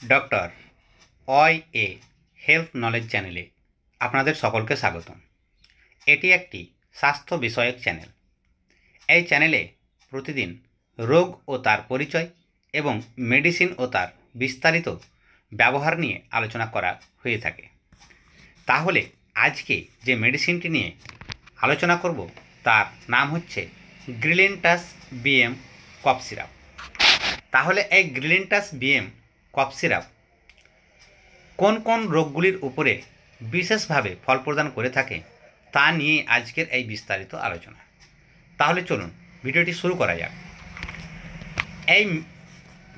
Doctor অয় এ health knowledge চ্যানেলে আপনাদের সকলকে স্বাগতম। এটি একটি স্বাস্থ্য বিষয়ক চ্যানেল। এই চ্যানেলে প্রতিদিন রোগ ও তার পরিচয় এবং মেডিসিন ও তার বিস্তারিত ব্যবহার নিয়ে আলোচনা করা হয়ে থাকে। তাহলে আজকে যে মেডিসিনটি নিয়ে আলোচনা করব তার নাম হচ্ছে গ্রিলিনটাস বিএম কফ সিরাপ। তাহলে এই গ্রিলিনটাস বিএম কফ সিরাপ কোন কোন রোগগুলির উপরে বিশেষভাবে ফল প্রদান করে থাকে তা নিয়ে আজকের এই বিস্তারিত আলোচনা। তাহলে চলুন ভিডিওটি শুরু করা যাক। এই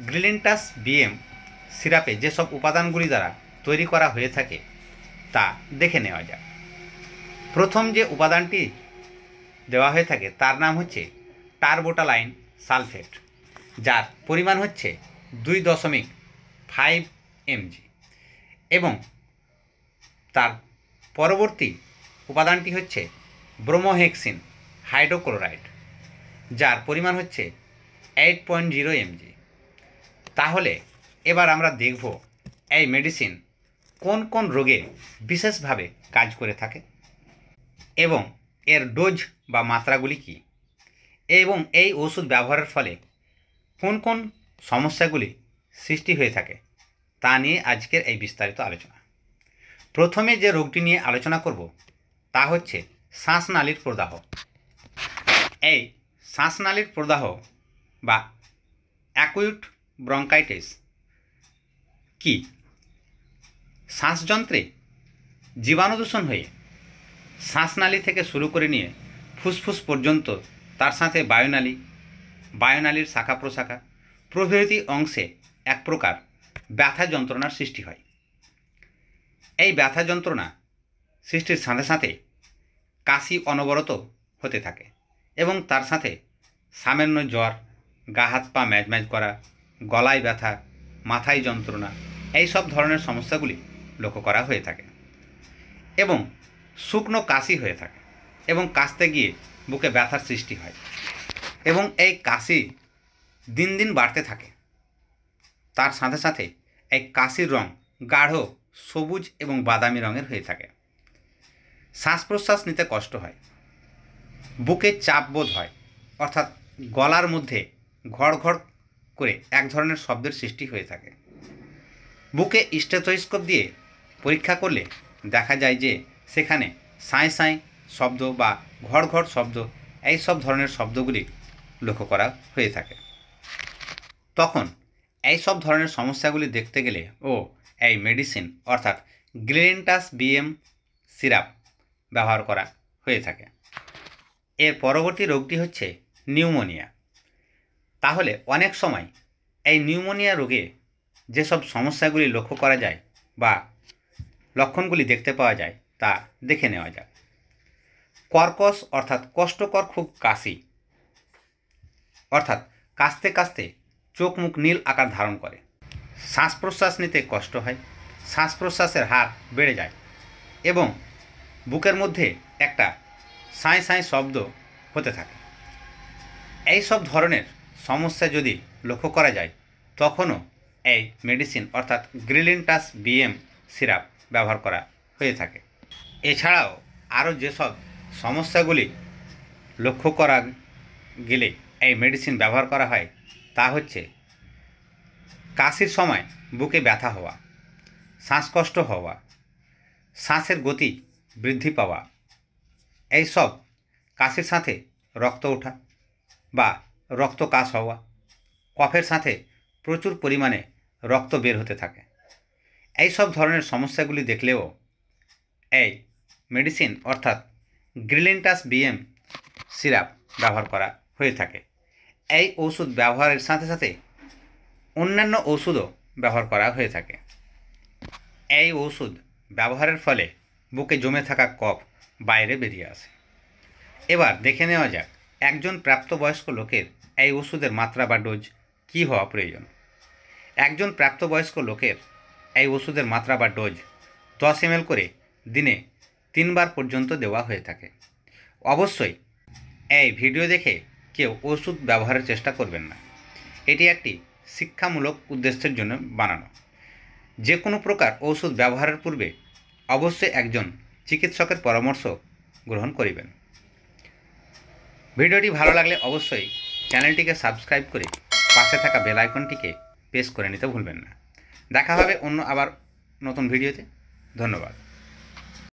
গ্রিলিনটাস বিএম সিরাপে যেসব উপাদানগুলি দ্বারা তৈরি করা হয়ে থাকে তা দেখে নেওয়া যাক। প্রথম যে উপাদানটি দেওয়া হয়ে থাকে তার নাম হচ্ছে টারবোটালাইন সালফেট, যার পরিমাণ হচ্ছে 2.5 mg এবং তার পরবর্তী উপাদানটি হচ্ছে ব্রোমোহেক্সিন হাইড্রোক্লোরাইড, যার পরিমাণ হচ্ছে 8.0 mg। তাহলে এবার আমরা দেখব এই মেডিসিন কোন কোন রোগে বিশেষভাবে কাজ করে থাকে এবং এর ডোজ বা মাত্রাগুলি কী, এবং এই ওষুধ ব্যবহারের ফলে কোন কোন সমস্যাগুলি সৃষ্টি হয়ে থাকে তা নিয়ে আজকের এই বিস্তারিত আলোচনা। প্রথমে যে রোগটি নিয়ে আলোচনা করব তা হচ্ছে শ্বাসনালীর প্রদাহ। এই শ্বাসনালীর প্রদাহ বা অ্যাকুইট ব্রঙ্কাইটিস কি? শ্বাসযন্ত্রে জীবাণুদূষণ হয়ে শ্বাসনালী থেকে শুরু করে নিয়ে ফুসফুস পর্যন্ত, তার সাথে বায়ুনালীর শাখা প্রশাখা প্রভৃতি অংশে এক প্রকার ব্যথা যন্ত্রণার সৃষ্টি হয়। এই ব্যথা যন্ত্রণা সৃষ্টির সাথে সাথে কাশি অনবরত হতে থাকে এবং তার সাথে সামান্য জ্বর, গা হাত পা ম্যাজম্যাজ করা, গলায় ব্যথা, মাথায় যন্ত্রণা, এই সব ধরনের সমস্যাগুলি লক্ষ্য করা হয়ে থাকে এবং শুকনো কাশি হয়ে থাকে এবং কাশতে গিয়ে বুকে ব্যথার সৃষ্টি হয় এবং এই কাশি দিন দিন বাড়তে থাকে। তার সাথে সাথে এই কাশির রং গাঢ় সবুজ এবং বাদামি রঙের হয়ে থাকে। শ্বাস প্রশ্বাস নিতে কষ্ট হয়, বুকে চাপ বোধ হয়, অর্থাৎ গলার মধ্যে ঘড় ঘড় করে এক ধরনের শব্দের সৃষ্টি হয়ে থাকে। বুকে স্টেথোস্কোপ দিয়ে পরীক্ষা করলে দেখা যায় যে সেখানে সাঁই সাঁই শব্দ বা ঘড় ঘড় শব্দ, এই সব ধরনের শব্দগুলি লক্ষ্য করা হয়ে থাকে। তখন এই সব ধরনের সমস্যাগুলি দেখতে গেলে এই মেডিসিন অর্থাৎ গ্রিলিনটাস বিএম সিরাপ ব্যবহার করা হয়ে থাকে। এর পরবর্তী রোগটি হচ্ছে নিউমোনিয়া। তাহলে অনেক সময় এই নিউমোনিয়া রোগে যেসব সমস্যাগুলি লক্ষ্য করা যায় বা লক্ষণগুলি দেখতে পাওয়া যায় তা দেখে নেওয়া যাক। কর্কশ অর্থাৎ কষ্টকর খুব কাশি, অর্থাৎ কাশতে কাশতে চোখ মুখ নীল আকার ধারণ করে, শ্বাস প্রশ্বাস নিতে কষ্ট হয়, শ্বাস প্রশ্বাসের হার বেড়ে যায় এবং বুকের মধ্যে একটা সাঁই সাঁই শব্দ হতে থাকে। এই সব ধরনের সমস্যা যদি লক্ষ্য করা যায় তখনও এই মেডিসিন অর্থাৎ গ্রিলিনটাস বিএম সিরাপ ব্যবহার করা হয়ে থাকে। এছাড়াও আরও যেসব সমস্যাগুলি লক্ষ্য করা গেলে এই মেডিসিন ব্যবহার করা হয় তা হচ্ছে কাশির সময় বুকে ব্যথা হওয়া, শ্বাসকষ্ট হওয়া, শ্বাসের গতি বৃদ্ধি পাওয়া, এই সব কাশির সাথে রক্ত ওঠা বা রক্তকাশ হওয়া, কফের সাথে প্রচুর পরিমাণে রক্ত বের হতে থাকে, এই সব ধরনের সমস্যাগুলি দেখলেও এই মেডিসিন অর্থাৎ গ্রিলিনটাস বিএম সিরাপ ব্যবহার করা হয়ে থাকে। এই ওষুধ ব্যবহারের সাথে সাথে অন্যান্য ওষুধও ব্যবহার করা হয়ে থাকে। এই ওষুধ ব্যবহারের ফলে বুকে জমে থাকা কফ বাইরে বেরিয়ে আসে। এবার দেখে নেওয়া যাক একজন প্রাপ্তবয়স্ক লোকের এই ওষুধের মাত্রা বা ডোজ কী হওয়া প্রয়োজন। একজন প্রাপ্তবয়স্ক লোকের এই ওষুধের মাত্রা বা ডোজ 10 ml করে দিনে 3 বার পর্যন্ত দেওয়া হয়ে থাকে। অবশ্যই এই ভিডিও দেখে কেউ ওষুধ ব্যবহারের চেষ্টা করবেন না, এটি একটি শিক্ষামূলক উদ্দেশ্যের জন্য বানানো। যে কোনো প্রকার ঔষধ ব্যবহারের পূর্বে অবশ্যই একজন চিকিৎসকের পরামর্শ গ্রহণ করিবেন। ভিডিওটি ভালো লাগলে অবশ্যই চ্যানেলটিকে সাবস্ক্রাইব করে পাশে থাকা বেল আইকনটিকে প্রেস করে নিতে ভুলবেন না। দেখা হবে অন্য আবার নতুন ভিডিওতে। ধন্যবাদ।